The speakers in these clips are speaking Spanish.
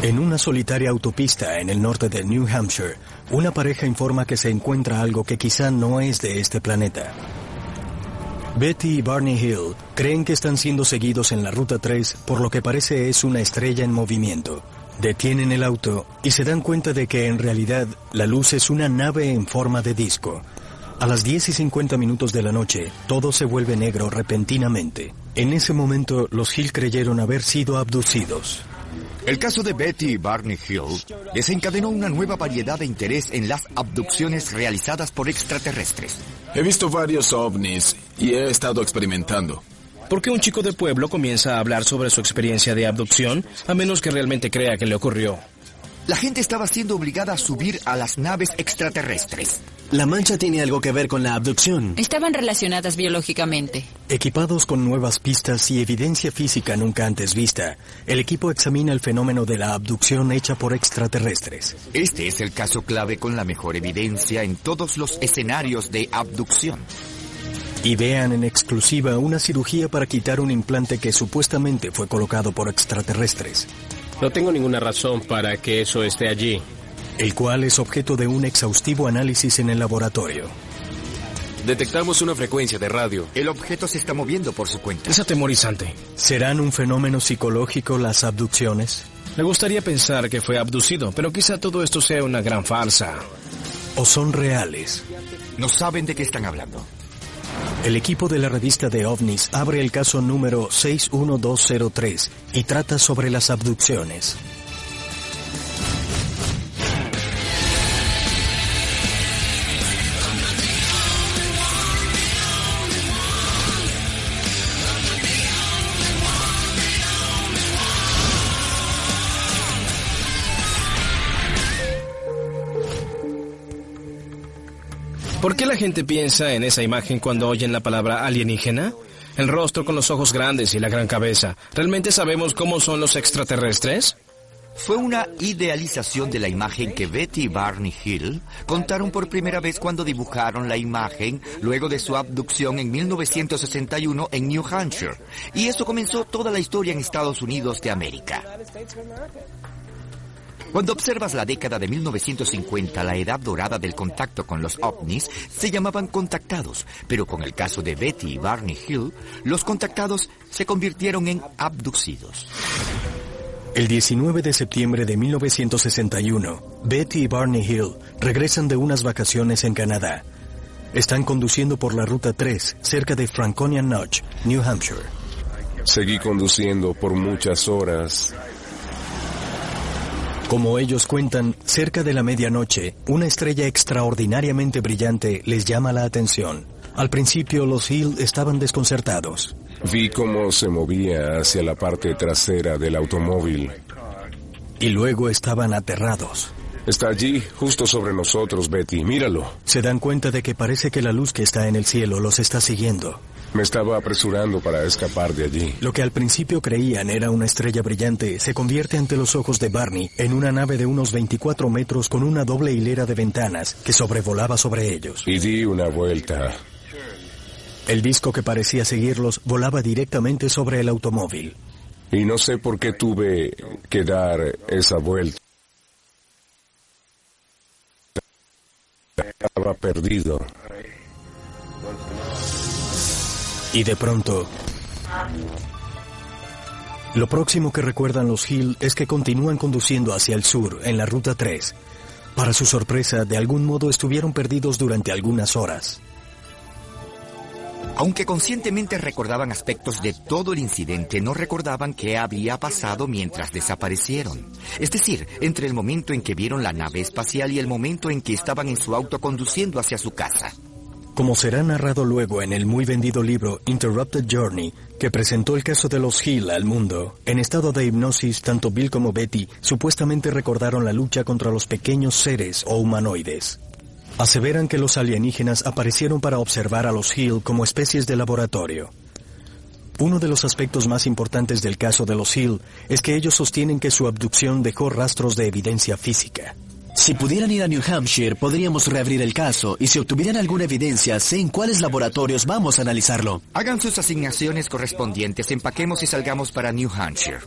En una solitaria autopista en el norte de New Hampshire, una pareja informa que se encuentra algo que quizá no es de este planeta. Betty y Barney Hill creen que están siendo seguidos en la Ruta 3 por lo que parece es una estrella en movimiento. Detienen el auto y se dan cuenta de que en realidad la luz es una nave en forma de disco. A las 10:50 de la noche, todo se vuelve negro repentinamente. En ese momento, los Hill creyeron haber sido abducidos. El caso de Betty y Barney Hill desencadenó una nueva variedad de interés en las abducciones realizadas por extraterrestres. He visto varios ovnis y he estado experimentando. ¿Por qué un chico de pueblo comienza a hablar sobre su experiencia de abducción, a menos que realmente crea que le ocurrió? La gente estaba siendo obligada a subir a las naves extraterrestres. La mancha tiene algo que ver con la abducción. Estaban relacionadas biológicamente. Equipados con nuevas pistas y evidencia física nunca antes vista, el equipo examina el fenómeno de la abducción hecha por extraterrestres. Este es el caso clave con la mejor evidencia en todos los escenarios de abducción. Y vean en exclusiva una cirugía para quitar un implante que supuestamente fue colocado por extraterrestres. No tengo ninguna razón para que eso esté allí. El cual es objeto de un exhaustivo análisis en el laboratorio. Detectamos una frecuencia de radio. El objeto se está moviendo por su cuenta. Es atemorizante. ¿Serán un fenómeno psicológico las abducciones? Me gustaría pensar que fue abducido, pero quizá todo esto sea una gran farsa. ¿O son reales? No saben de qué están hablando. El equipo de la revista de OVNIs abre el caso número 61203 y trata sobre las abducciones. ¿Por qué la gente piensa en esa imagen cuando oyen la palabra alienígena? El rostro con los ojos grandes y la gran cabeza. ¿Realmente sabemos cómo son los extraterrestres? Fue una idealización de la imagen que Betty y Barney Hill contaron por primera vez cuando dibujaron la imagen luego de su abducción en 1961 en New Hampshire. Y eso comenzó toda la historia en Estados Unidos de América. Cuando observas la década de 1950, la edad dorada del contacto con los ovnis, se llamaban contactados, pero con el caso de Betty y Barney Hill, los contactados se convirtieron en abducidos. El 19 de septiembre de 1961, Betty y Barney Hill regresan de unas vacaciones en Canadá. Están conduciendo por la Ruta 3, cerca de Franconia Notch, New Hampshire. Seguí conduciendo por muchas horas. Como ellos cuentan, cerca de la medianoche, una estrella extraordinariamente brillante les llama la atención. Al principio, los Hill estaban desconcertados. Vi cómo se movía hacia la parte trasera del automóvil. Y luego estaban aterrados. Está allí, justo sobre nosotros, Betty. Míralo. Se dan cuenta de que parece que la luz que está en el cielo los está siguiendo. Me estaba apresurando para escapar de allí. Lo que al principio creían era una estrella brillante se convierte ante los ojos de Barney en una nave de unos 24 metros con una doble hilera de ventanas que sobrevolaba sobre ellos. Y di una vuelta. El disco que parecía seguirlos volaba directamente sobre el automóvil. Y no sé por qué tuve que dar esa vuelta. Estaba perdido. Y de pronto, lo próximo que recuerdan los Hill es que continúan conduciendo hacia el sur en la Ruta 3. Para su sorpresa, de algún modo estuvieron perdidos durante algunas horas. Aunque conscientemente recordaban aspectos de todo el incidente, no recordaban qué había pasado mientras desaparecieron. Es decir, entre el momento en que vieron la nave espacial y el momento en que estaban en su auto conduciendo hacia su casa. Como será narrado luego en el muy vendido libro Interrupted Journey, que presentó el caso de los Hill al mundo, en estado de hipnosis, tanto Bill como Betty supuestamente recordaron la lucha contra los pequeños seres o humanoides. Aseveran que los alienígenas aparecieron para observar a los Hill como especies de laboratorio. Uno de los aspectos más importantes del caso de los Hill es que ellos sostienen que su abducción dejó rastros de evidencia física. Si pudieran ir a New Hampshire, podríamos reabrir el caso, y si obtuvieran alguna evidencia, sé en cuáles laboratorios vamos a analizarlo. Hagan sus asignaciones correspondientes, empaquemos y salgamos para New Hampshire.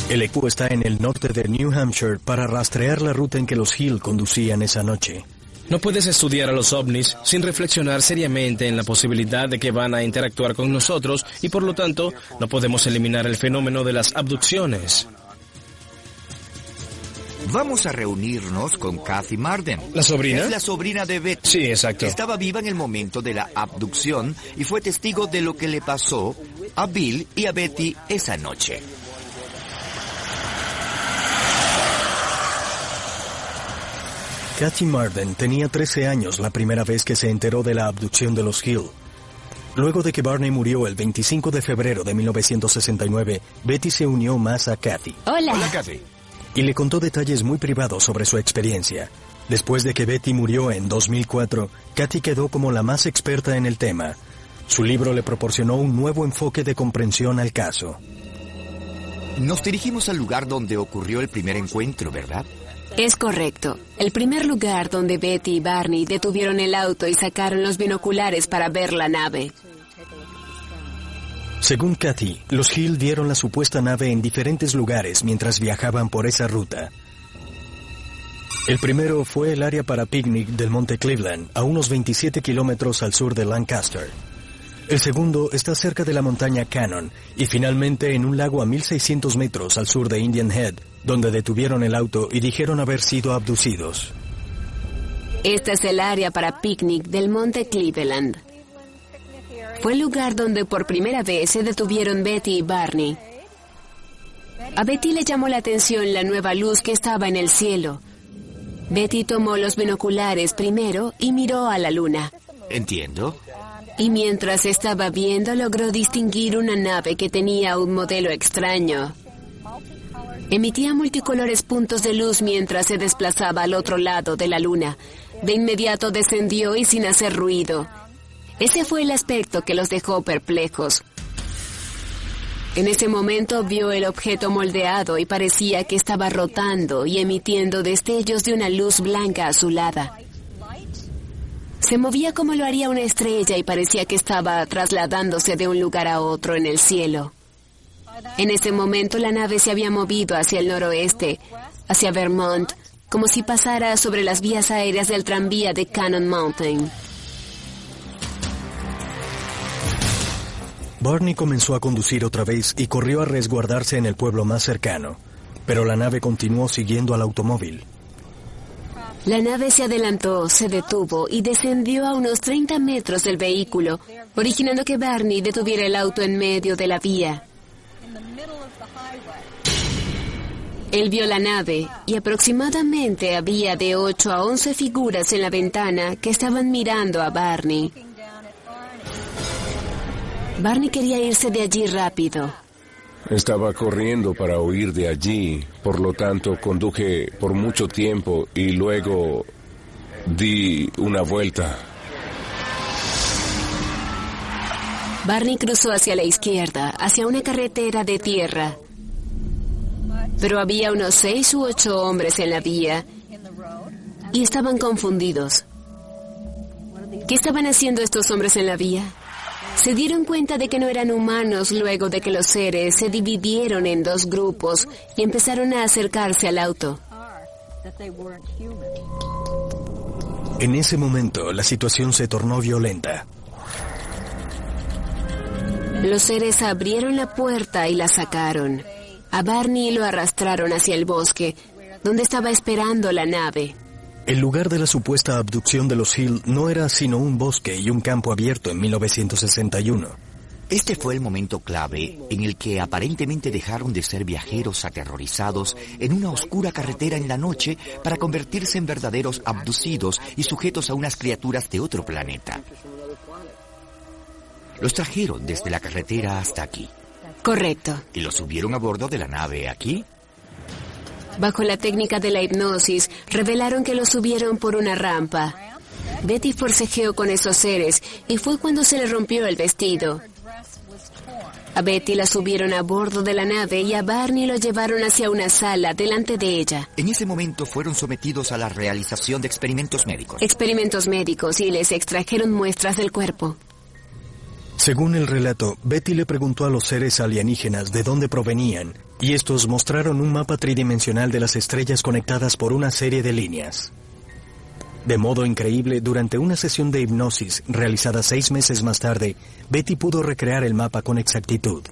El equipo está en el norte de New Hampshire para rastrear la ruta en que los Hill conducían esa noche. No puedes estudiar a los ovnis sin reflexionar seriamente en la posibilidad de que van a interactuar con nosotros y por lo tanto no podemos eliminar el fenómeno de las abducciones. Vamos a reunirnos con Kathy Marden. ¿La sobrina? Es la sobrina de Betty. Sí, exacto. Estaba viva en el momento de la abducción y fue testigo de lo que le pasó a Bill y a Betty esa noche. Kathy Marden tenía 13 años la primera vez que se enteró de la abducción de los Hill. Luego de que Barney murió el 25 de febrero de 1969, Betty se unió más a Kathy. Hola. Hola, Kathy. Y le contó detalles muy privados sobre su experiencia. Después de que Betty murió en 2004, Kathy quedó como la más experta en el tema. Su libro le proporcionó un nuevo enfoque de comprensión al caso. Nos dirigimos al lugar donde ocurrió el primer encuentro, ¿verdad? Es correcto. El primer lugar donde Betty y Barney detuvieron el auto y sacaron los binoculares para ver la nave. Según Kathy, los Hill vieron la supuesta nave en diferentes lugares mientras viajaban por esa ruta. El primero fue el área para picnic del Monte Cleveland, a unos 27 kilómetros al sur de Lancaster. El segundo está cerca de la montaña Cannon y finalmente en un lago a 1,600 metros al sur de Indian Head, donde detuvieron el auto y dijeron haber sido abducidos. Este es el área para picnic del Monte Cleveland. Fue el lugar donde por primera vez se detuvieron Betty y Barney. A Betty le llamó la atención la nueva luz que estaba en el cielo. Betty tomó los binoculares primero y miró a la luna. Entiendo. Y mientras estaba viendo, logró distinguir una nave que tenía un modelo extraño. Emitía multicolores puntos de luz mientras se desplazaba al otro lado de la luna. De inmediato descendió y sin hacer ruido. Ese fue el aspecto que los dejó perplejos. En ese momento vio el objeto moldeado y parecía que estaba rotando y emitiendo destellos de una luz blanca azulada. Se movía como lo haría una estrella y parecía que estaba trasladándose de un lugar a otro en el cielo. En ese momento la nave se había movido hacia el noroeste, hacia Vermont, como si pasara sobre las vías aéreas del tranvía de Cannon Mountain. Barney comenzó a conducir otra vez y corrió a resguardarse en el pueblo más cercano, pero la nave continuó siguiendo al automóvil. La nave se adelantó, se detuvo y descendió a unos 30 metros del vehículo, originando que Barney detuviera el auto en medio de la vía. Él vio la nave y aproximadamente había de 8 a 11 figuras en la ventana que estaban mirando a Barney. Barney quería irse de allí rápido. Estaba corriendo para huir de allí, por lo tanto conduje por mucho tiempo y luego di una vuelta. Barney cruzó hacia la izquierda, hacia una carretera de tierra. Pero había unos 6 u 8 hombres en la vía y estaban confundidos. ¿Qué estaban haciendo estos hombres en la vía? Se dieron cuenta de que no eran humanos luego de que los seres se dividieron en 2 grupos y empezaron a acercarse al auto. En ese momento, la situación se tornó violenta. Los seres abrieron la puerta y la sacaron. A Barney lo arrastraron hacia el bosque, donde estaba esperando la nave. El lugar de la supuesta abducción de los Hill no era sino un bosque y un campo abierto en 1961. Este fue el momento clave en el que aparentemente dejaron de ser viajeros aterrorizados en una oscura carretera en la noche para convertirse en verdaderos abducidos y sujetos a unas criaturas de otro planeta. Los trajeron desde la carretera hasta aquí. Correcto. ¿Y los subieron a bordo de la nave aquí? Bajo la técnica de la hipnosis, revelaron que los subieron por una rampa. Betty forcejeó con esos seres y fue cuando se le rompió el vestido. A Betty la subieron a bordo de la nave y a Barney lo llevaron hacia una sala delante de ella. En ese momento fueron sometidos a la realización de experimentos médicos. Experimentos médicos y les extrajeron muestras del cuerpo. Según el relato, Betty le preguntó a los seres alienígenas de dónde provenían y estos mostraron un mapa tridimensional de las estrellas conectadas por una serie de líneas. De modo increíble, durante una sesión de hipnosis realizada 6 meses más tarde, Betty pudo recrear el mapa con exactitud.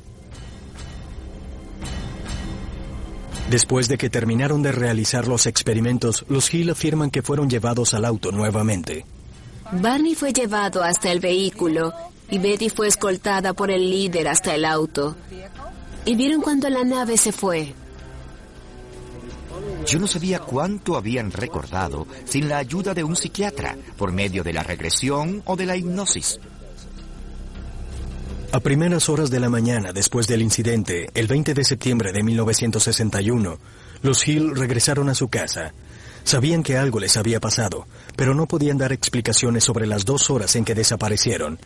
Después de que terminaron de realizar los experimentos, los Hill afirman que fueron llevados al auto nuevamente. Barney fue llevado hasta el vehículo y Betty fue escoltada por el líder hasta el auto. Y vieron cuando la nave se fue. Yo no sabía cuánto habían recordado sin la ayuda de un psiquiatra, por medio de la regresión o de la hipnosis. A primeras horas de la mañana después del incidente, el 20 de septiembre de 1961, los Hill regresaron a su casa. Sabían que algo les había pasado, pero no podían dar explicaciones sobre las 2 horas en que desaparecieron.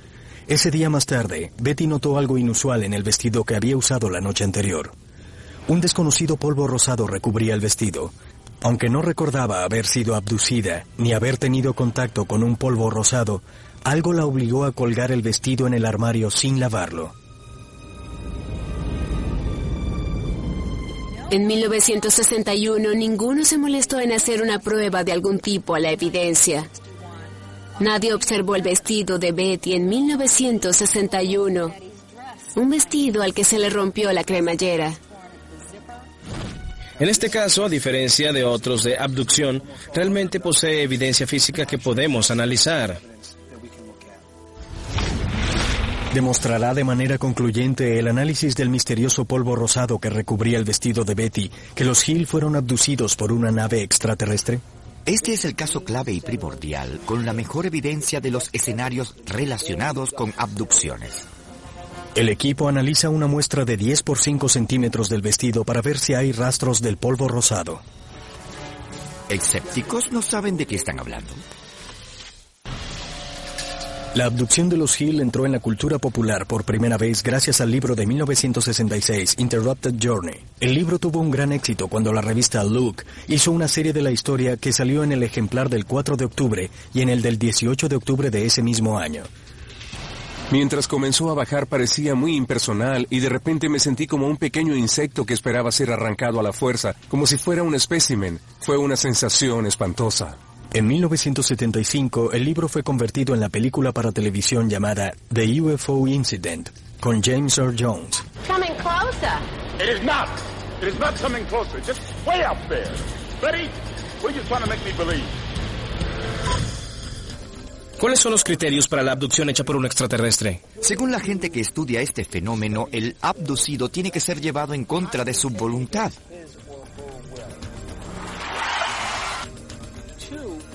Ese día más tarde, Betty notó algo inusual en el vestido que había usado la noche anterior. Un desconocido polvo rosado recubría el vestido. Aunque no recordaba haber sido abducida ni haber tenido contacto con un polvo rosado, algo la obligó a colgar el vestido en el armario sin lavarlo. En 1961, ninguno se molestó en hacer una prueba de algún tipo a la evidencia. Nadie observó el vestido de Betty en 1961, un vestido al que se le rompió la cremallera. En este caso, a diferencia de otros de abducción, realmente posee evidencia física que podemos analizar. Demostrará de manera concluyente el análisis del misterioso polvo rosado que recubría el vestido de Betty que los Hill fueron abducidos por una nave extraterrestre. Este es el caso clave y primordial, con la mejor evidencia de los escenarios relacionados con abducciones. El equipo analiza una muestra de 10 por 5 centímetros del vestido para ver si hay rastros del polvo rosado. ¿Escépticos no saben de qué están hablando? La abducción de los Hill entró en la cultura popular por primera vez gracias al libro de 1966, Interrupted Journey. El libro tuvo un gran éxito cuando la revista Look hizo una serie de la historia que salió en el ejemplar del 4 de octubre y en el del 18 de octubre de ese mismo año. Mientras comenzó a bajar parecía muy impersonal y de repente me sentí como un pequeño insecto que esperaba ser arrancado a la fuerza, como si fuera un espécimen. Fue una sensación espantosa. En 1975, el libro fue convertido en la película para televisión llamada The UFO Incident, con James Earl Jones. Coming closer. It is not. It is not coming closer. Just way up there. Betty, what are you trying to make me believe? ¿Cuáles son los criterios para la abducción hecha por un extraterrestre? Según la gente que estudia este fenómeno, el abducido tiene que ser llevado en contra de su voluntad.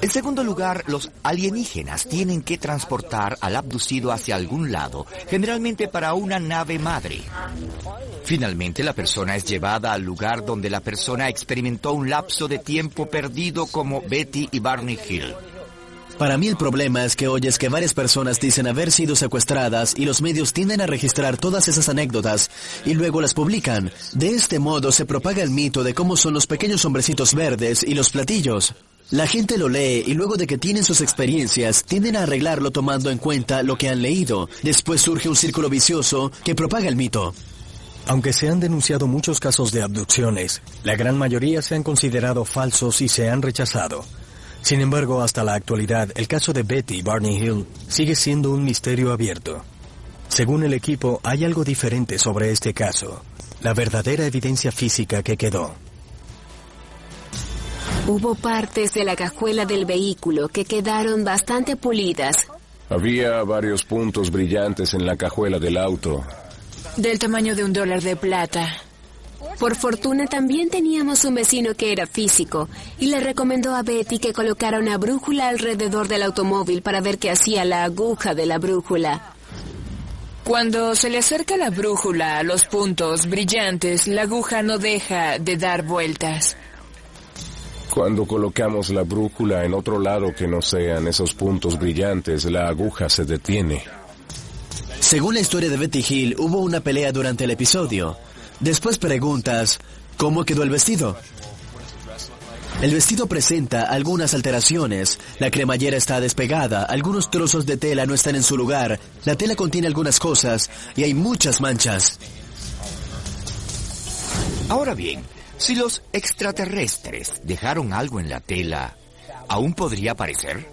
En segundo lugar, los alienígenas tienen que transportar al abducido hacia algún lado, generalmente para una nave madre. Finalmente, la persona es llevada al lugar donde la persona experimentó un lapso de tiempo perdido, como Betty y Barney Hill. Para mí el problema es que oyes que varias personas dicen haber sido secuestradas y los medios tienden a registrar todas esas anécdotas y luego las publican. De este modo se propaga el mito de cómo son los pequeños hombrecitos verdes y los platillos. La gente lo lee y luego de que tienen sus experiencias, tienden a arreglarlo tomando en cuenta lo que han leído. Después surge un círculo vicioso que propaga el mito. Aunque se han denunciado muchos casos de abducciones, la gran mayoría se han considerado falsos y se han rechazado. Sin embargo, hasta la actualidad, el caso de Betty y Barney Hill sigue siendo un misterio abierto. Según el equipo, hay algo diferente sobre este caso, la verdadera evidencia física que quedó. Hubo partes de la cajuela del vehículo que quedaron bastante pulidas. Había varios puntos brillantes en la cajuela del auto. Del tamaño de $1 de plata. Por fortuna también teníamos un vecino que era físico y le recomendó a Betty que colocara una brújula alrededor del automóvil para ver qué hacía la aguja de la brújula. Cuando se le acerca la brújula a los puntos brillantes, la aguja no deja de dar vueltas. Cuando colocamos la brújula en otro lado que no sean esos puntos brillantes, la aguja se detiene. Según la historia de Betty Hill, hubo una pelea durante el episodio. Después preguntas, ¿cómo quedó el vestido? El vestido presenta algunas alteraciones. La cremallera está despegada, algunos trozos de tela no están en su lugar, la tela contiene algunas cosas y hay muchas manchas. Ahora bien, si los extraterrestres dejaron algo en la tela, ¿aún podría aparecer?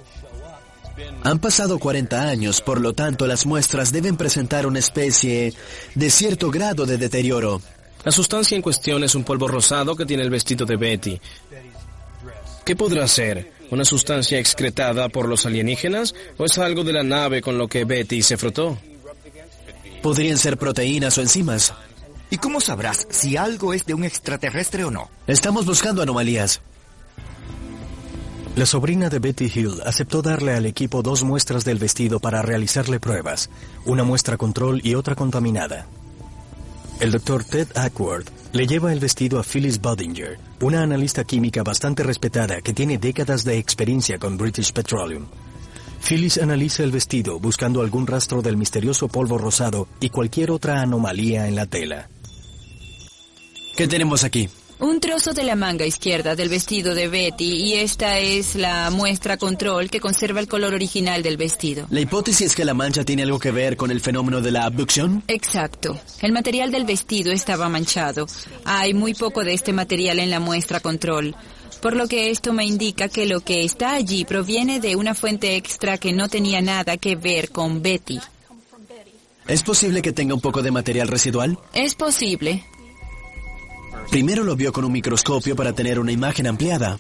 Han pasado 40 años, por lo tanto las muestras deben presentar una especie de cierto grado de deterioro. La sustancia en cuestión es un polvo rosado que tiene el vestido de Betty. ¿Qué podrá ser? ¿Una sustancia excretada por los alienígenas o es algo de la nave con lo que Betty se frotó? Podrían ser proteínas o enzimas. ¿Y cómo sabrás si algo es de un extraterrestre o no? Estamos buscando anomalías. La sobrina de Betty Hill aceptó darle al equipo 2 muestras del vestido para realizarle pruebas, una muestra control y otra contaminada. El Dr. Ted Ackworth le lleva el vestido a Phyllis Budinger, una analista química bastante respetada que tiene décadas de experiencia con British Petroleum. Phyllis analiza el vestido buscando algún rastro del misterioso polvo rosado y cualquier otra anomalía en la tela. ¿Qué tenemos aquí? Un trozo de la manga izquierda del vestido de Betty y esta es la muestra control que conserva el color original del vestido. ¿La hipótesis es que la mancha tiene algo que ver con el fenómeno de la abducción? Exacto. El material del vestido estaba manchado. Hay muy poco de este material en la muestra control, por lo que esto me indica que lo que está allí proviene de una fuente extra que no tenía nada que ver con Betty. ¿Es posible que tenga un poco de material residual? Es posible. Primero lo vio con un microscopio para tener una imagen ampliada.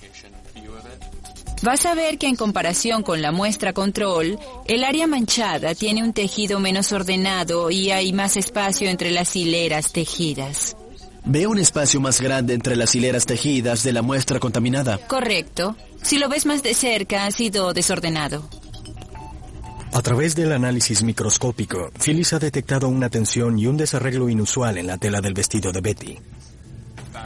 Vas a ver que en comparación con la muestra control, el área manchada tiene un tejido menos ordenado y hay más espacio entre las hileras tejidas. Veo un espacio más grande entre las hileras tejidas de la muestra contaminada. Correcto. Si lo ves más de cerca, ha sido desordenado. A través del análisis microscópico, Phyllis ha detectado una tensión y un desarreglo inusual en la tela del vestido de Betty.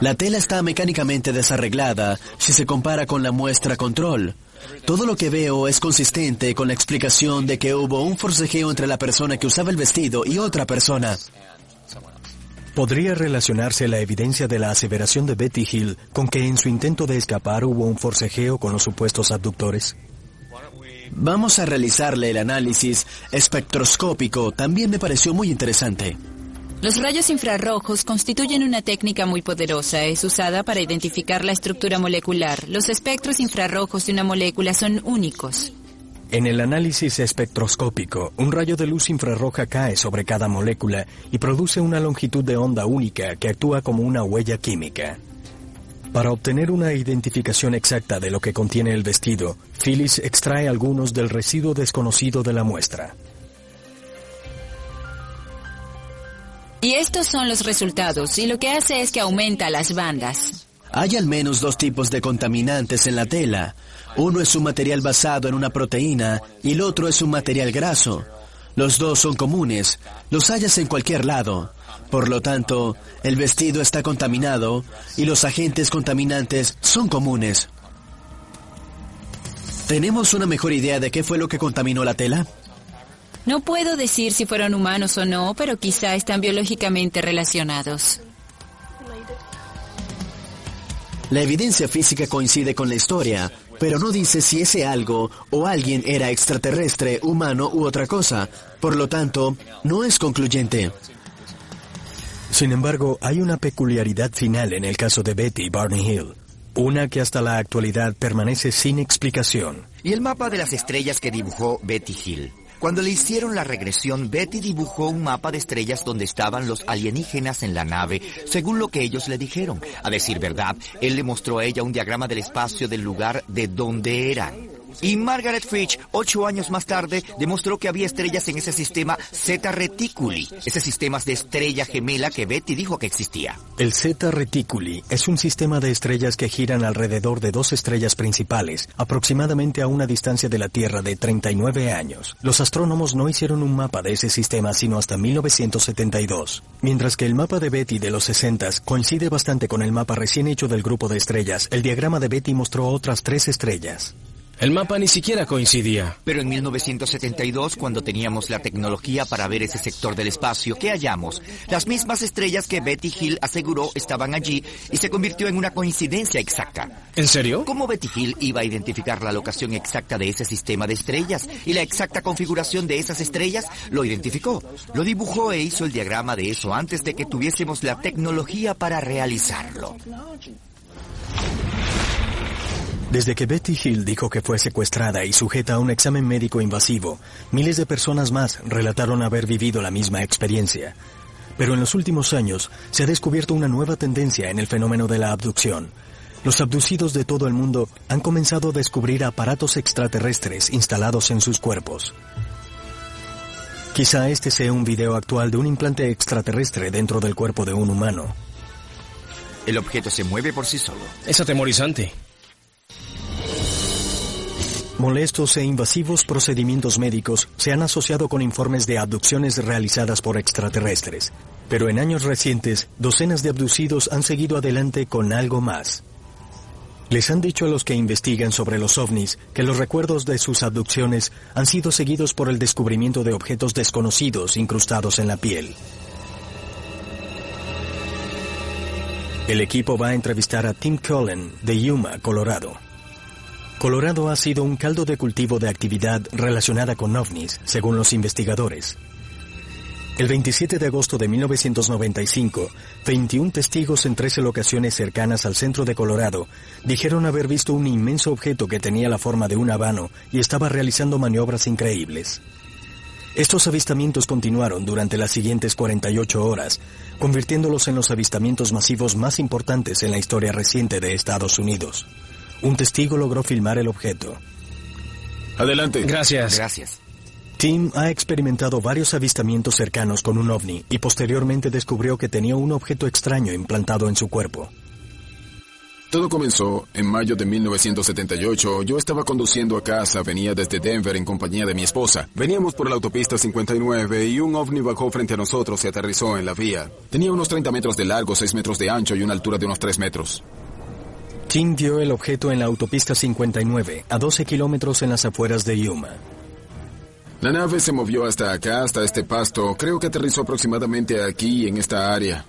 La tela está mecánicamente desarreglada si se compara con la muestra control. Todo lo que veo es consistente con la explicación de que hubo un forcejeo entre la persona que usaba el vestido y otra persona. ¿Podría relacionarse la evidencia de la aseveración de Betty Hill con que en su intento de escapar hubo un forcejeo con los supuestos abductores? Vamos a realizarle el análisis espectroscópico. También me pareció muy interesante. Los rayos infrarrojos constituyen una técnica muy poderosa. Es usada para identificar la estructura molecular. Los espectros infrarrojos de una molécula son únicos. En el análisis espectroscópico, un rayo de luz infrarroja cae sobre cada molécula y produce una longitud de onda única que actúa como una huella química. Para obtener una identificación exacta de lo que contiene el vestido, Phyllis extrae algunos del residuo desconocido de la muestra. Y estos son los resultados, y lo que hace es que aumenta las bandas. Hay al menos 2 tipos de contaminantes en la tela. Uno es un material basado en una proteína y el otro es un material graso. Los dos son comunes, los hallas en cualquier lado. Por lo tanto, el vestido está contaminado y los agentes contaminantes son comunes. ¿Tenemos una mejor idea de qué fue lo que contaminó la tela? No puedo decir si fueron humanos o no, pero quizá están biológicamente relacionados. La evidencia física coincide con la historia, pero no dice si ese algo o alguien era extraterrestre, humano u otra cosa. Por lo tanto, no es concluyente. Sin embargo, hay una peculiaridad final en el caso de Betty Barney Hill, una que hasta la actualidad permanece sin explicación. ¿Y el mapa de las estrellas que dibujó Betty Hill? Cuando le hicieron la regresión, Betty dibujó un mapa de estrellas donde estaban los alienígenas en la nave, según lo que ellos le dijeron. A decir verdad, él le mostró a ella un diagrama del espacio del lugar de donde eran. Y Margaret Fitch, 8 años más tarde, demostró que había estrellas en ese sistema Zeta Reticuli, ese sistema de estrella gemela que Betty dijo que existía. El Zeta Reticuli es un sistema de estrellas que giran alrededor de 2 estrellas principales, aproximadamente a una distancia de la Tierra de 39 años. Los astrónomos no hicieron un mapa de ese sistema sino hasta 1972. Mientras que el mapa de Betty de los 60s coincide bastante con el mapa recién hecho del grupo de estrellas, el diagrama de Betty mostró otras 3 estrellas. El mapa ni siquiera coincidía. Pero en 1972, cuando teníamos la tecnología para ver ese sector del espacio, ¿qué hallamos? Las mismas estrellas que Betty Hill aseguró estaban allí y se convirtió en una coincidencia exacta. ¿En serio? ¿Cómo Betty Hill iba a identificar la locación exacta de ese sistema de estrellas y la exacta configuración de esas estrellas? Lo identificó, lo dibujó e hizo el diagrama de eso antes de que tuviésemos la tecnología para realizarlo. Desde que Betty Hill dijo que fue secuestrada y sujeta a un examen médico invasivo, miles de personas más relataron haber vivido la misma experiencia. Pero en los últimos años se ha descubierto una nueva tendencia en el fenómeno de la abducción. Los abducidos de todo el mundo han comenzado a descubrir aparatos extraterrestres instalados en sus cuerpos. Quizá este sea un video actual de un implante extraterrestre dentro del cuerpo de un humano. El objeto se mueve por sí solo. Es atemorizante. Molestos e invasivos procedimientos médicos se han asociado con informes de abducciones realizadas por extraterrestres. Pero en años recientes, docenas de abducidos han seguido adelante con algo más. Les han dicho a los que investigan sobre los ovnis que los recuerdos de sus abducciones han sido seguidos por el descubrimiento de objetos desconocidos incrustados en la piel. El equipo va a entrevistar a Tim Cullen de Yuma, Colorado. Colorado ha sido un caldo de cultivo de actividad relacionada con ovnis, según los investigadores. El 27 de agosto de 1995, 21 testigos en 13 locaciones cercanas al centro de Colorado dijeron haber visto un inmenso objeto que tenía la forma de un habano y estaba realizando maniobras increíbles. Estos avistamientos continuaron durante las siguientes 48 horas, convirtiéndolos en los avistamientos masivos más importantes en la historia reciente de Estados Unidos. Un testigo logró filmar el objeto. Adelante. Gracias. Tim ha experimentado varios avistamientos cercanos con un ovni y posteriormente descubrió que tenía un objeto extraño implantado en su cuerpo. Todo comenzó en mayo de 1978. Yo estaba conduciendo a casa, venía desde Denver en compañía de mi esposa. Veníamos por la autopista 59 y un ovni bajó frente a nosotros y aterrizó en la vía. Tenía unos 30 metros de largo, 6 metros de ancho y una altura de unos 3 metros. Tim vio el objeto en la autopista 59, a 12 kilómetros en las afueras de Yuma. La nave se movió hasta acá, hasta este pasto. Creo que aterrizó aproximadamente aquí, en esta área.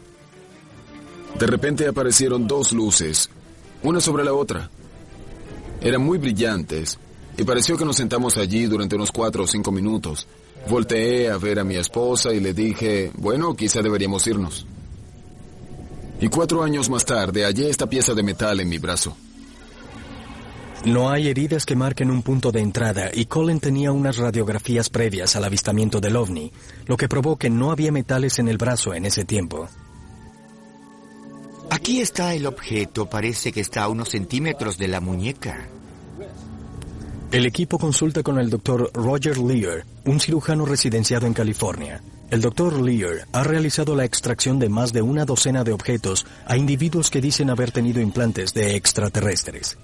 De repente aparecieron 2 luces, una sobre la otra. Eran muy brillantes, y pareció que nos sentamos allí durante unos 4 o 5 minutos. Volteé a ver a mi esposa y le dije, bueno, quizá deberíamos irnos. Y 4 años más tarde hallé esta pieza de metal en mi brazo. No hay heridas que marquen un punto de entrada y Cullen tenía unas radiografías previas al avistamiento del ovni, lo que probó que no había metales en el brazo en ese tiempo. Aquí está el objeto, parece que está a unos centímetros de la muñeca. El equipo consulta con el Dr. Roger Lear, un cirujano residenciado en California. El Dr. Lear ha realizado la extracción de más de una docena de objetos a individuos que dicen haber tenido implantes de extraterrestres.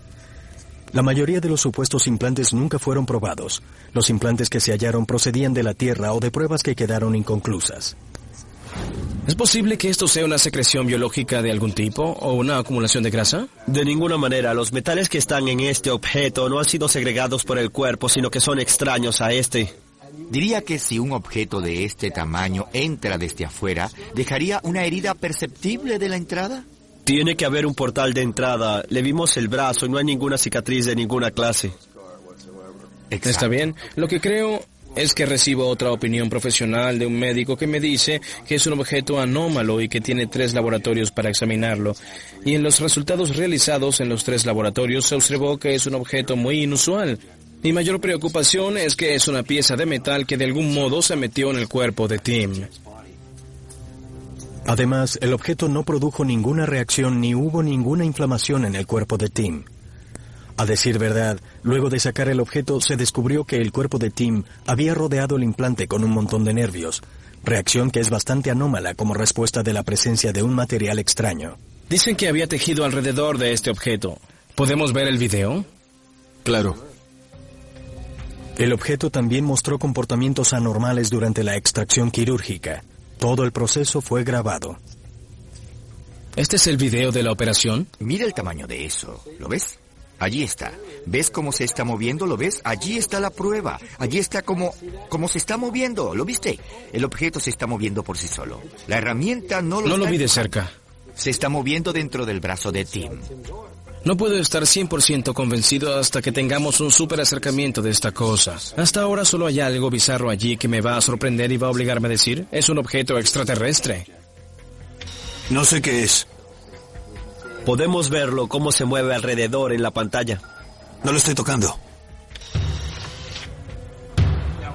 La mayoría de los supuestos implantes nunca fueron probados. Los implantes que se hallaron procedían de la Tierra o de pruebas que quedaron inconclusas. ¿Es posible que esto sea una secreción biológica de algún tipo o una acumulación de grasa? De ninguna manera. Los metales que están en este objeto no han sido segregados por el cuerpo, sino que son extraños a este. Diría que si un objeto de este tamaño entra desde afuera, ¿dejaría una herida perceptible de la entrada? Tiene que haber un portal de entrada. Le vimos el brazo y no hay ninguna cicatriz de ninguna clase. Exacto. Está bien. Lo que creo es que recibo otra opinión profesional de un médico que me dice que es un objeto anómalo y que tiene 3 laboratorios para examinarlo. Y en los resultados realizados en los 3 laboratorios se observó que es un objeto muy inusual. Mi mayor preocupación es que es una pieza de metal que de algún modo se metió en el cuerpo de Tim. Además, el objeto no produjo ninguna reacción ni hubo ninguna inflamación en el cuerpo de Tim. A decir verdad, luego de sacar el objeto se descubrió que el cuerpo de Tim había rodeado el implante con un montón de nervios, reacción que es bastante anómala como respuesta de la presencia de un material extraño. Dicen que había tejido alrededor de este objeto. ¿Podemos ver el video? Claro. El objeto también mostró comportamientos anormales durante la extracción quirúrgica. Todo el proceso fue grabado. ¿Este es el video de la operación? Mira el tamaño de eso. ¿Lo ves? Allí está. ¿Ves cómo se está moviendo? ¿Lo ves? Allí está la prueba. Allí está cómo se está moviendo. ¿Lo viste? El objeto se está moviendo por sí solo. La herramienta no lo vi de cerca. Se está moviendo dentro del brazo de Tim. No puedo estar 100% convencido hasta que tengamos un súper acercamiento de esta cosa. Hasta ahora solo hay algo bizarro allí que me va a sorprender y va a obligarme a decir, es un objeto extraterrestre. No sé qué es. Podemos verlo cómo se mueve alrededor en la pantalla. No lo estoy tocando.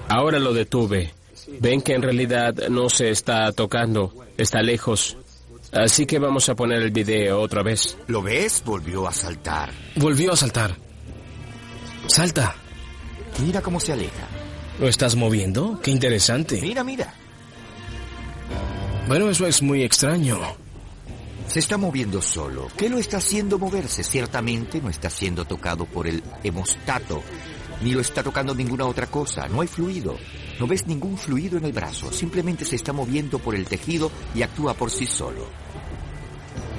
Ahora lo detuve. Ven que en realidad no se está tocando, está lejos. Así que vamos a poner el video otra vez. ¿Lo ves? Volvió a saltar. Volvió a saltar. Salta. Mira cómo se aleja. ¿Lo estás moviendo? Qué interesante. Mira, mira. Bueno, eso es muy extraño. Se está moviendo solo. ¿Qué lo está haciendo moverse? Ciertamente no está siendo tocado por el hemostato, ni lo está tocando ninguna otra cosa. No hay fluido. No ves ningún fluido en el brazo. Simplemente se está moviendo por el tejido y actúa por sí solo.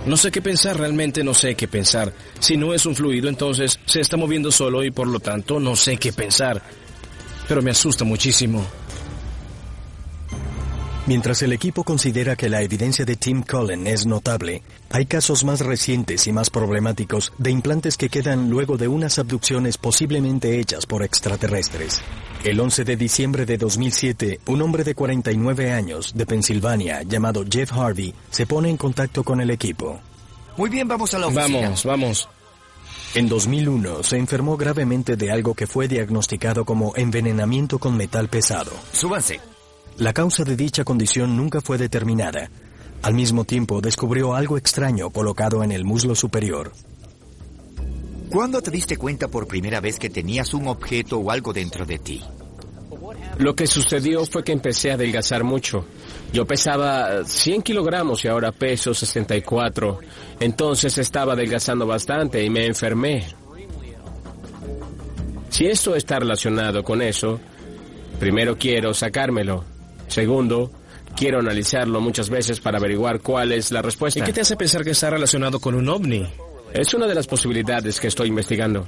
No sé qué pensar, realmente no sé qué pensar. Si no es un fluido, entonces se está moviendo solo y por lo tanto no sé qué pensar. Pero me asusta muchísimo. Mientras el equipo considera que la evidencia de Tim Cullen es notable, hay casos más recientes y más problemáticos de implantes que quedan luego de unas abducciones posiblemente hechas por extraterrestres. El 11 de diciembre de 2007, un hombre de 49 años de Pensilvania llamado Jeff Harvey se pone en contacto con el equipo. Muy bien, vamos a la oficina. Vamos. En 2001 se enfermó gravemente de algo que fue diagnosticado como envenenamiento con metal pesado. Súbanse. La causa de dicha condición nunca fue determinada. Al mismo tiempo, descubrió algo extraño colocado en el muslo superior. ¿Cuándo te diste cuenta por primera vez que tenías un objeto o algo dentro de ti? Lo que sucedió fue que empecé a adelgazar mucho. Yo pesaba 100 kilogramos y ahora peso 64. Entonces estaba adelgazando bastante y me enfermé. Si esto está relacionado con eso, primero quiero sacármelo. Segundo, quiero analizarlo muchas veces para averiguar cuál es la respuesta. ¿Y qué te hace pensar que está relacionado con un ovni? Es una de las posibilidades que estoy investigando.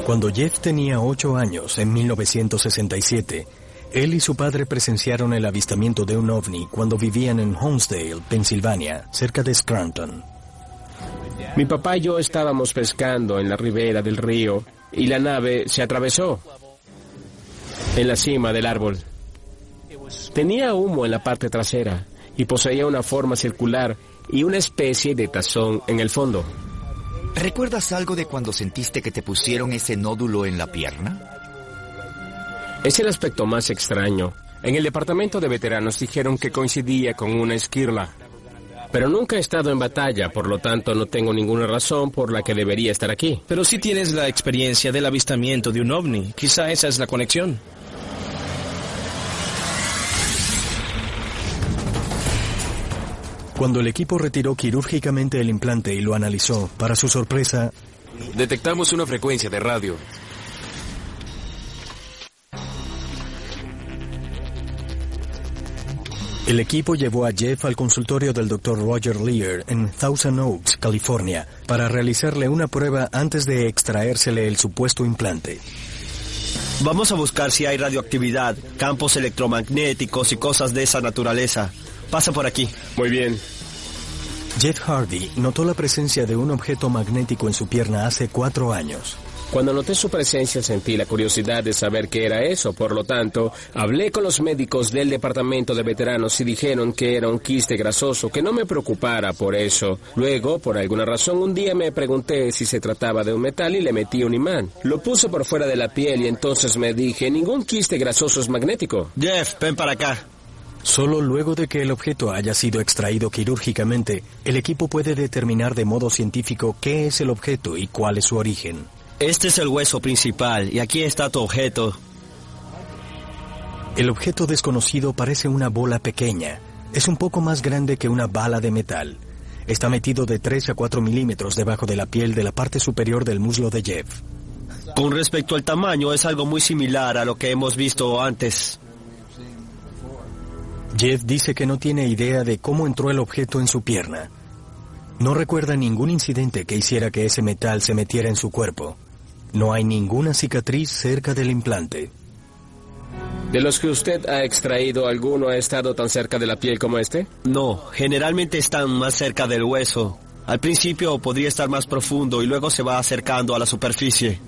Cuando Jeff tenía 8 años, en 1967, él y su padre presenciaron el avistamiento de un ovni cuando vivían en Honesdale, Pensilvania, cerca de Scranton. Mi papá y yo estábamos pescando en la ribera del río y la nave se atravesó en la cima del árbol. Tenía humo en la parte trasera y poseía una forma circular y una especie de tazón en el fondo. ¿Recuerdas algo de cuando sentiste que te pusieron ese nódulo en la pierna? Es el aspecto más extraño. En el departamento de veteranos dijeron que coincidía con una esquirla. Pero nunca he estado en batalla, por lo tanto no tengo ninguna razón por la que debería estar aquí. Pero sí tienes la experiencia del avistamiento de un ovni. Quizá esa es la conexión. Cuando el equipo retiró quirúrgicamente el implante y lo analizó, para su sorpresa, detectamos una frecuencia de radio. El equipo llevó a Jeff al consultorio del Dr. Roger Lear en Thousand Oaks, California, para realizarle una prueba antes de extraérsele el supuesto implante. Vamos a buscar si hay radioactividad, campos electromagnéticos y cosas de esa naturaleza. Pasa por aquí. Muy bien. Jeff Harvey notó la presencia de un objeto magnético en su pierna hace 4 años. Cuando noté su presencia sentí la curiosidad de saber qué era eso. Por lo tanto, hablé con los médicos del departamento de veteranos y dijeron que era un quiste grasoso, que no me preocupara por eso. Luego, por alguna razón, un día me pregunté si se trataba de un metal y le metí un imán. Lo puse por fuera de la piel y entonces me dije, ningún quiste grasoso es magnético. Jeff, ven para acá. Solo luego de que el objeto haya sido extraído quirúrgicamente, el equipo puede determinar de modo científico qué es el objeto y cuál es su origen. Este es el hueso principal y aquí está tu objeto. El objeto desconocido parece una bola pequeña. Es un poco más grande que una bala de metal. Está metido de 3 a 4 milímetros debajo de la piel de la parte superior del muslo de Jeff. Con respecto al tamaño, es algo muy similar a lo que hemos visto antes. Jeff dice que no tiene idea de cómo entró el objeto en su pierna. No recuerda ningún incidente que hiciera que ese metal se metiera en su cuerpo. No hay ninguna cicatriz cerca del implante. ¿De los que usted ha extraído, alguno ha estado tan cerca de la piel como este? No, generalmente están más cerca del hueso. Al principio podría estar más profundo y luego se va acercando a la superficie.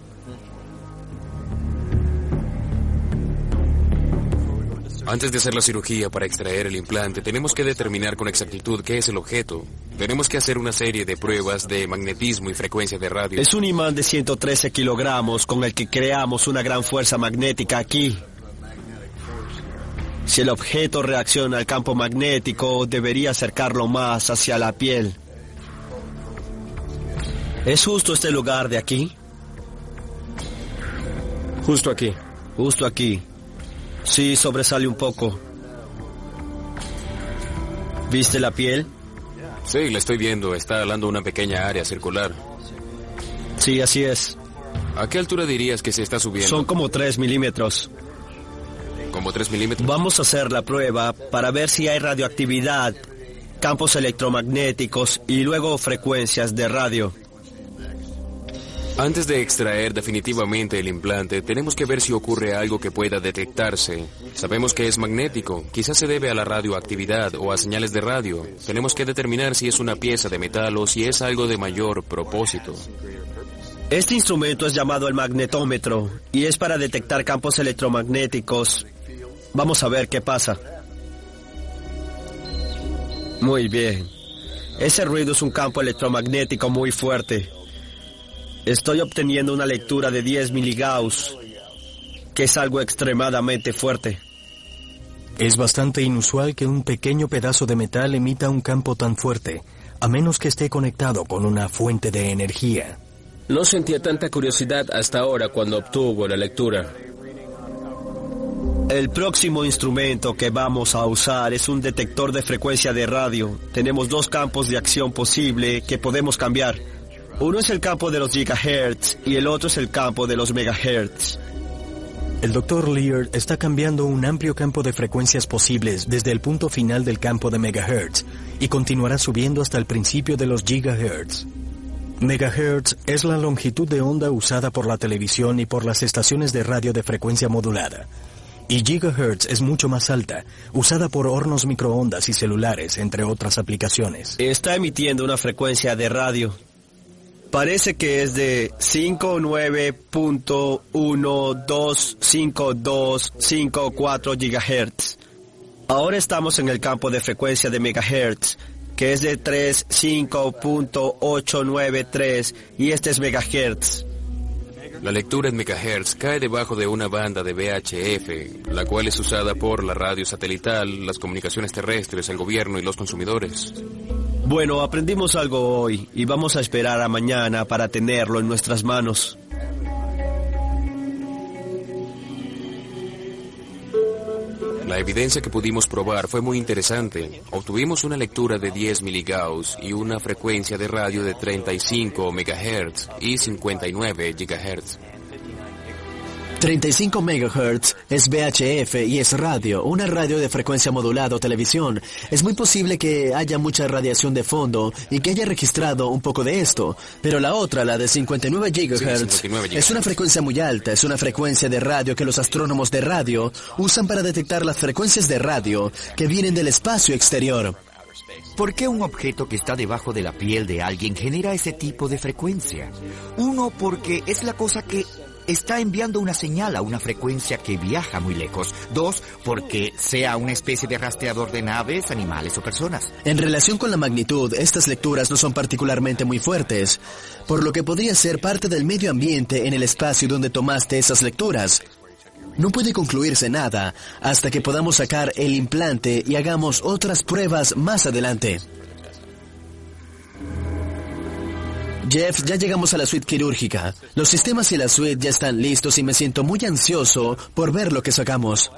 Antes de hacer la cirugía para extraer el implante, tenemos que determinar con exactitud qué es el objeto. Tenemos que hacer una serie de pruebas de magnetismo y frecuencia de radio. Es un imán de 113 kilogramos con el que creamos una gran fuerza magnética aquí. Si el objeto reacciona al campo magnético, debería acercarlo más hacia la piel. ¿Es justo este lugar de aquí? Justo aquí. Justo aquí. Sí, sobresale un poco. ¿Viste la piel? Sí, la estoy viendo. Está hablando una pequeña área circular. Sí, así es. ¿A qué altura dirías que se está subiendo? Son como 3 milímetros. ¿Como 3 milímetros? Vamos a hacer la prueba para ver si hay radioactividad, campos electromagnéticos y luego frecuencias de radio. Antes de extraer definitivamente el implante, tenemos que ver si ocurre algo que pueda detectarse. Sabemos que es magnético, quizás se debe a la radioactividad o a señales de radio. Tenemos que determinar si es una pieza de metal o si es algo de mayor propósito. Este instrumento es llamado el magnetómetro y es para detectar campos electromagnéticos. Vamos a ver qué pasa. Muy bien. Ese ruido es un campo electromagnético muy fuerte. Estoy obteniendo una lectura de 10 miligauss, que es algo extremadamente fuerte. Es bastante inusual que un pequeño pedazo de metal emita un campo tan fuerte, a menos que esté conectado con una fuente de energía. No sentía tanta curiosidad hasta ahora cuando obtuvo la lectura. El próximo instrumento que vamos a usar es un detector de frecuencia de radio. Tenemos 2 campos de acción posible que podemos cambiar. Uno es el campo de los gigahertz y el otro es el campo de los megahertz. El Dr. Lear está cambiando un amplio campo de frecuencias posibles desde el punto final del campo de megahertz y continuará subiendo hasta el principio de los gigahertz. Megahertz es la longitud de onda usada por la televisión y por las estaciones de radio de frecuencia modulada. Y gigahertz es mucho más alta, usada por hornos microondas y celulares, entre otras aplicaciones. Está emitiendo una frecuencia de radio. Parece que es de 59.125254 GHz. Ahora estamos en el campo de frecuencia de megahertz, que es de 35.893 y este es megahertz. La lectura en megahertz cae debajo de una banda de VHF, la cual es usada por la radio satelital, las comunicaciones terrestres, el gobierno y los consumidores. Bueno, aprendimos algo hoy y vamos a esperar a mañana para tenerlo en nuestras manos. La evidencia que pudimos probar fue muy interesante. Obtuvimos una lectura de 10 miligauss y una frecuencia de radio de 35 MHz y 59 GHz. 35 MHz es VHF y es radio, una radio de frecuencia modulada o televisión. Es muy posible que haya mucha radiación de fondo y que haya registrado un poco de esto. Pero la otra, la de 59 GHz, es una frecuencia muy alta, es una frecuencia de radio que los astrónomos de radio usan para detectar las frecuencias de radio que vienen del espacio exterior. ¿Por qué un objeto que está debajo de la piel de alguien genera ese tipo de frecuencia? Uno, porque es la cosa que está enviando una señal a una frecuencia que viaja muy lejos. 2, porque sea una especie de rastreador de naves, animales o personas. En relación con la magnitud, estas lecturas no son particularmente muy fuertes, por lo que podría ser parte del medio ambiente en el espacio donde tomaste esas lecturas. No puede concluirse nada hasta que podamos sacar el implante y hagamos otras pruebas más adelante. Jeff, ya llegamos a la suite quirúrgica. Los sistemas y la suite ya están listos y me siento muy ansioso por ver lo que sacamos.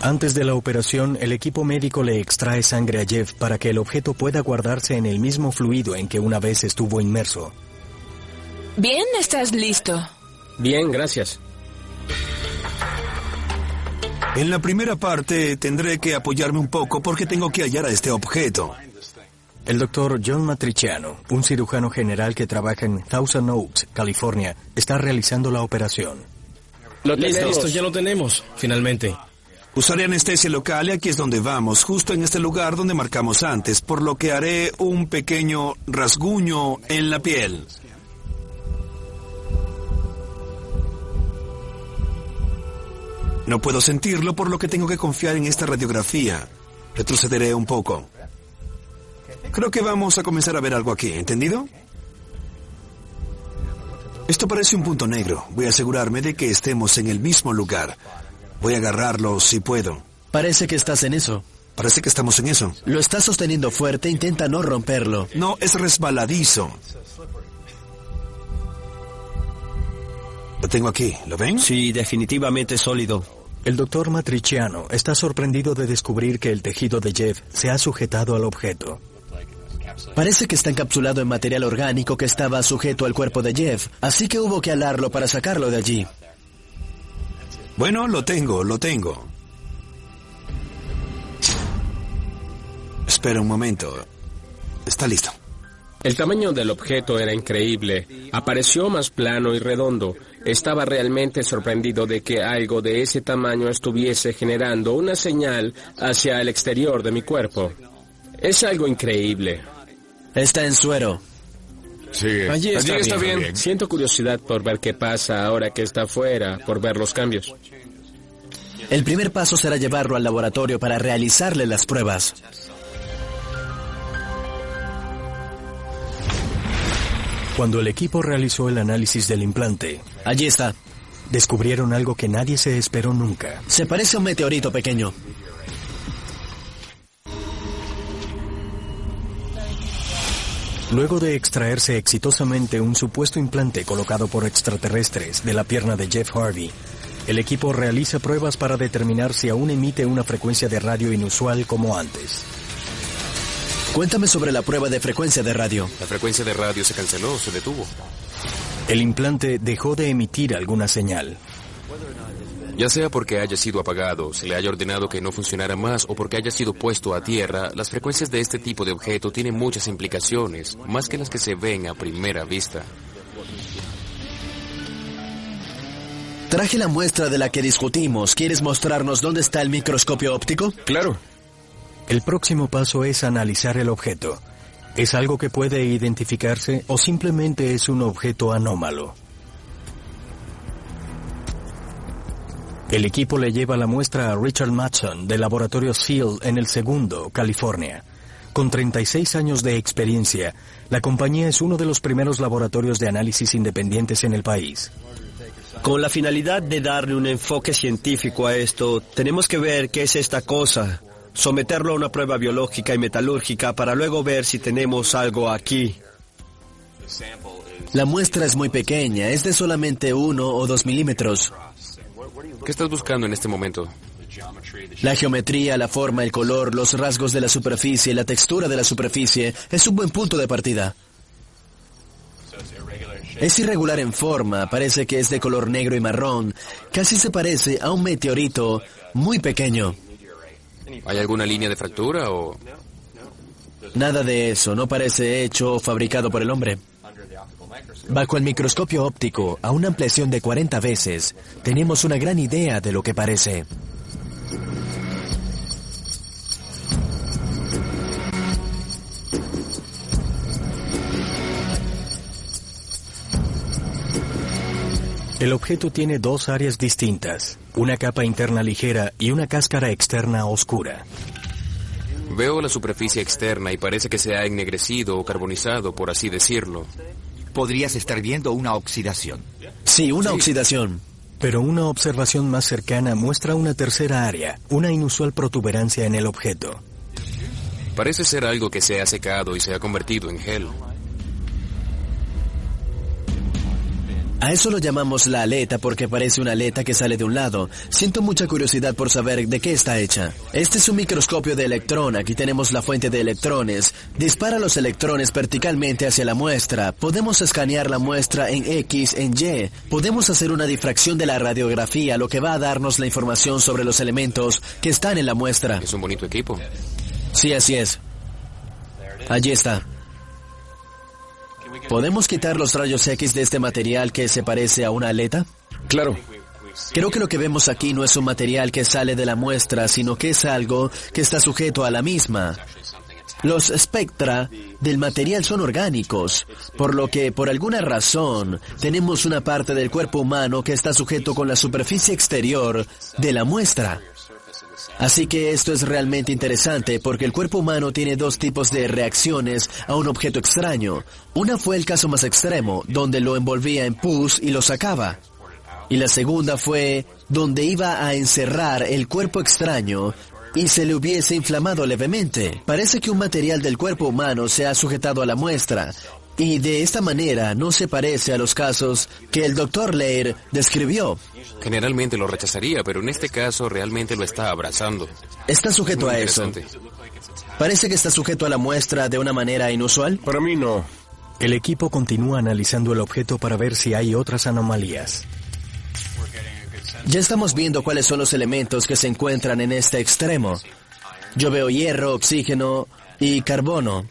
Antes de la operación, el equipo médico le extrae sangre a Jeff para que el objeto pueda guardarse en el mismo fluido en que una vez estuvo inmerso. Bien, ¿estás listo? Bien, gracias. En la primera parte tendré que apoyarme un poco porque tengo que hallar a este objeto. El doctor John Matriciano, un cirujano general que trabaja en Thousand Oaks, California, está realizando la operación. Listo, ya lo tenemos, finalmente. Usaré anestesia local y aquí es donde vamos, justo en este lugar donde marcamos antes, por lo que haré un pequeño rasguño en la piel. No puedo sentirlo, por lo que tengo que confiar en esta radiografía. Retrocederé un poco. Creo que vamos a comenzar a ver algo aquí, ¿entendido? Esto parece un punto negro. Voy a asegurarme de que estemos en el mismo lugar. Voy a agarrarlo si puedo. Parece que estás en eso. Parece que estamos en eso. Lo estás sosteniendo fuerte, intenta no romperlo. No, es resbaladizo. Lo tengo aquí, ¿lo ven? Sí, definitivamente sólido. El doctor Matriciano está sorprendido de descubrir que el tejido de Jeff se ha sujetado al objeto. Parece que está encapsulado en material orgánico que estaba sujeto al cuerpo de Jeff, así que hubo que alarlo para sacarlo de allí. Bueno, lo tengo. Espera un momento. Está listo. El tamaño del objeto era increíble. Apareció más plano y redondo. Estaba realmente sorprendido de que algo de ese tamaño estuviese generando una señal hacia el exterior de mi cuerpo. Es algo increíble. Está en suero. Sí, Allí está bien. Siento curiosidad por ver qué pasa ahora que está afuera, por ver los cambios. El primer paso será llevarlo al laboratorio para realizarle las pruebas. Cuando el equipo realizó el análisis del implante, allí está. Descubrieron algo que nadie se esperó nunca. Se parece a un meteorito pequeño. Luego de extraerse exitosamente un supuesto implante colocado por extraterrestres de la pierna de Jeff Harvey, el equipo realiza pruebas para determinar si aún emite una frecuencia de radio inusual como antes. Cuéntame sobre la prueba de frecuencia de radio. La frecuencia de radio se canceló, se detuvo. El implante dejó de emitir alguna señal. Ya sea porque haya sido apagado, se le haya ordenado que no funcionara más o porque haya sido puesto a tierra, las frecuencias de este tipo de objeto tienen muchas implicaciones, más que las que se ven a primera vista. Traje la muestra de la que discutimos. ¿Quieres mostrarnos dónde está el microscopio óptico? Claro. El próximo paso es analizar el objeto. ¿Es algo que puede identificarse o simplemente es un objeto anómalo? El equipo le lleva la muestra a Richard Matson del laboratorio SEAL en El Segundo, California. Con 36 años de experiencia, la compañía es uno de los primeros laboratorios de análisis independientes en el país. Con la finalidad de darle un enfoque científico a esto, tenemos que ver qué es esta cosa, someterlo a una prueba biológica y metalúrgica para luego ver si tenemos algo aquí. La muestra es muy pequeña, es de solamente 1 o 2 milímetros. ¿Qué estás buscando en este momento? La geometría, la forma, el color, los rasgos de la superficie, la textura de la superficie, es un buen punto de partida. Es irregular en forma, parece que es de color negro y marrón, casi se parece a un meteorito muy pequeño. ¿Hay alguna línea de fractura o...? Nada de eso, no parece hecho o fabricado por el hombre. Bajo el microscopio óptico, a una ampliación de 40 veces, tenemos una gran idea de lo que parece. El objeto tiene dos áreas distintas, una capa interna ligera y una cáscara externa oscura. Veo la superficie externa y parece que se ha ennegrecido o carbonizado, por así decirlo. Podrías estar viendo una oxidación. Sí, una oxidación. Pero una observación más cercana muestra una tercera área, una inusual protuberancia en el objeto. Parece ser algo que se ha secado y se ha convertido en gel. A eso lo llamamos la aleta porque parece una aleta que sale de un lado. Siento mucha curiosidad por saber de qué está hecha. Este es un microscopio de electrón. Aquí tenemos la fuente de electrones. Dispara los electrones verticalmente hacia la muestra. Podemos escanear la muestra en X, en Y. Podemos hacer una difracción de la radiografía, lo que va a darnos la información sobre los elementos que están en la muestra. Es un bonito equipo. Sí, así es. Allí está. ¿Podemos quitar los rayos X de este material que se parece a una aleta? Claro. Creo que lo que vemos aquí no es un material que sale de la muestra, sino que es algo que está sujeto a la misma. Los espectra del material son orgánicos, por lo que, por alguna razón, tenemos una parte del cuerpo humano que está sujeto con la superficie exterior de la muestra. Así que esto es realmente interesante porque el cuerpo humano tiene dos tipos de reacciones a un objeto extraño. Una fue el caso más extremo, donde lo envolvía en pus y lo sacaba. Y la segunda fue donde iba a encerrar el cuerpo extraño y se le hubiese inflamado levemente. Parece que un material del cuerpo humano se ha sujetado a la muestra, y de esta manera no se parece a los casos que el Dr. Laird describió. Generalmente lo rechazaría, pero en este caso realmente lo está abrazando. Está sujeto a eso. Parece que está sujeto a la muestra de una manera inusual. Para mí no. El equipo continúa analizando el objeto para ver si hay otras anomalías. Ya estamos viendo cuáles son los elementos que se encuentran en este extremo. Yo veo hierro, oxígeno y carbono.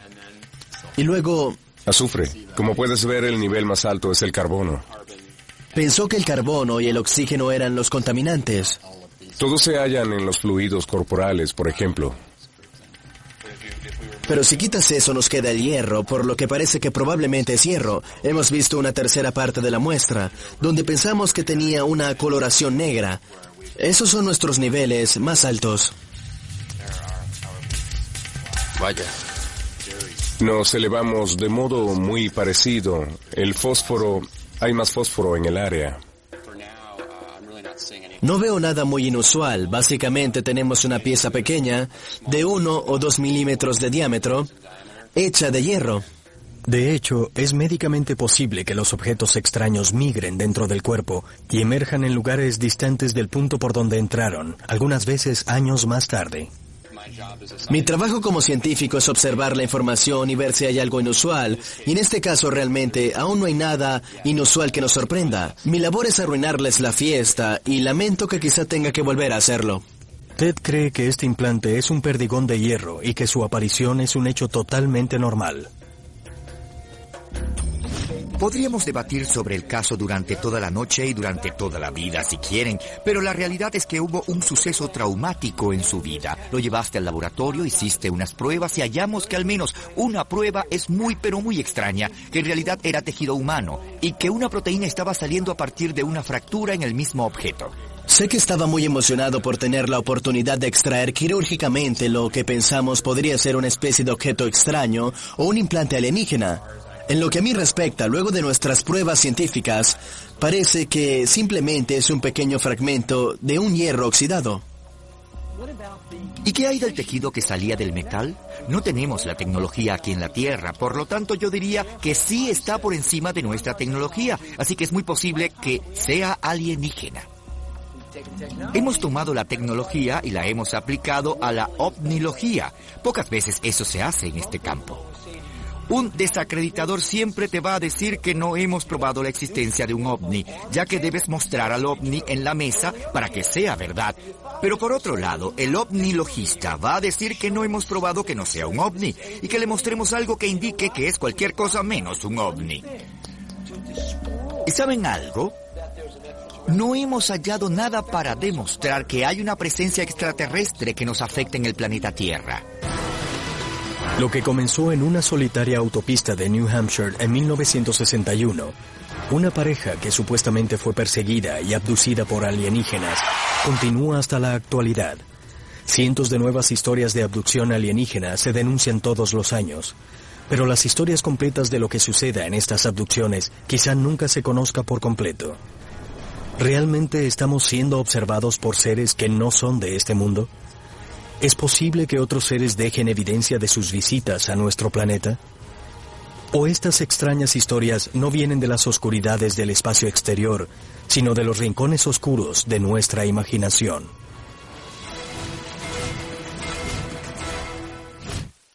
Y luego... azufre. Como puedes ver, el nivel más alto es el carbono. Pensó que el carbono y el oxígeno eran los contaminantes. Todos se hallan en los fluidos corporales, por ejemplo. Pero si quitas eso nos queda el hierro, por lo que parece que probablemente es hierro. Hemos visto una tercera parte de la muestra, donde pensamos que tenía una coloración negra. Esos son nuestros niveles más altos. Vaya. Nos elevamos de modo muy parecido. El fósforo, hay más fósforo en el área. No veo nada muy inusual. Básicamente tenemos una pieza pequeña, de 1 o 2 milímetros de diámetro, hecha de hierro. De hecho, es médicamente posible que los objetos extraños migren dentro del cuerpo y emerjan en lugares distantes del punto por donde entraron, algunas veces años más tarde. Mi trabajo como científico es observar la información y ver si hay algo inusual, y en este caso realmente aún no hay nada inusual que nos sorprenda. Mi labor es arruinarles la fiesta, y lamento que quizá tenga que volver a hacerlo. Ted cree que este implante es un perdigón de hierro y que su aparición es un hecho totalmente normal. Podríamos debatir sobre el caso durante toda la noche y durante toda la vida, si quieren, pero la realidad es que hubo un suceso traumático en su vida. Lo llevaste al laboratorio, hiciste unas pruebas y hallamos que al menos una prueba es muy pero muy extraña, que en realidad era tejido humano y que una proteína estaba saliendo a partir de una fractura en el mismo objeto. Sé que estaba muy emocionado por tener la oportunidad de extraer quirúrgicamente lo que pensamos podría ser una especie de objeto extraño o un implante alienígena. En lo que a mí respecta, luego de nuestras pruebas científicas, parece que simplemente es un pequeño fragmento de un hierro oxidado. ¿Y qué hay del tejido que salía del metal? No tenemos la tecnología aquí en la Tierra, por lo tanto yo diría que sí está por encima de nuestra tecnología, así que es muy posible que sea alienígena. Hemos tomado la tecnología y la hemos aplicado a la ovnilogía. Pocas veces eso se hace en este campo. Un desacreditador siempre te va a decir que no hemos probado la existencia de un ovni, ya que debes mostrar al ovni en la mesa para que sea verdad. Pero por otro lado, el ovnilogista va a decir que no hemos probado que no sea un ovni y que le mostremos algo que indique que es cualquier cosa menos un ovni. ¿Y saben algo? No hemos hallado nada para demostrar que hay una presencia extraterrestre que nos afecte en el planeta Tierra. Lo que comenzó en una solitaria autopista de New Hampshire en 1961, una pareja que supuestamente fue perseguida y abducida por alienígenas, continúa hasta la actualidad. Cientos de nuevas historias de abducción alienígena se denuncian todos los años, pero las historias completas de lo que suceda en estas abducciones quizá nunca se conozca por completo. ¿Realmente estamos siendo observados por seres que no son de este mundo? ¿Es posible que otros seres dejen evidencia de sus visitas a nuestro planeta? ¿O estas extrañas historias no vienen de las oscuridades del espacio exterior, sino de los rincones oscuros de nuestra imaginación?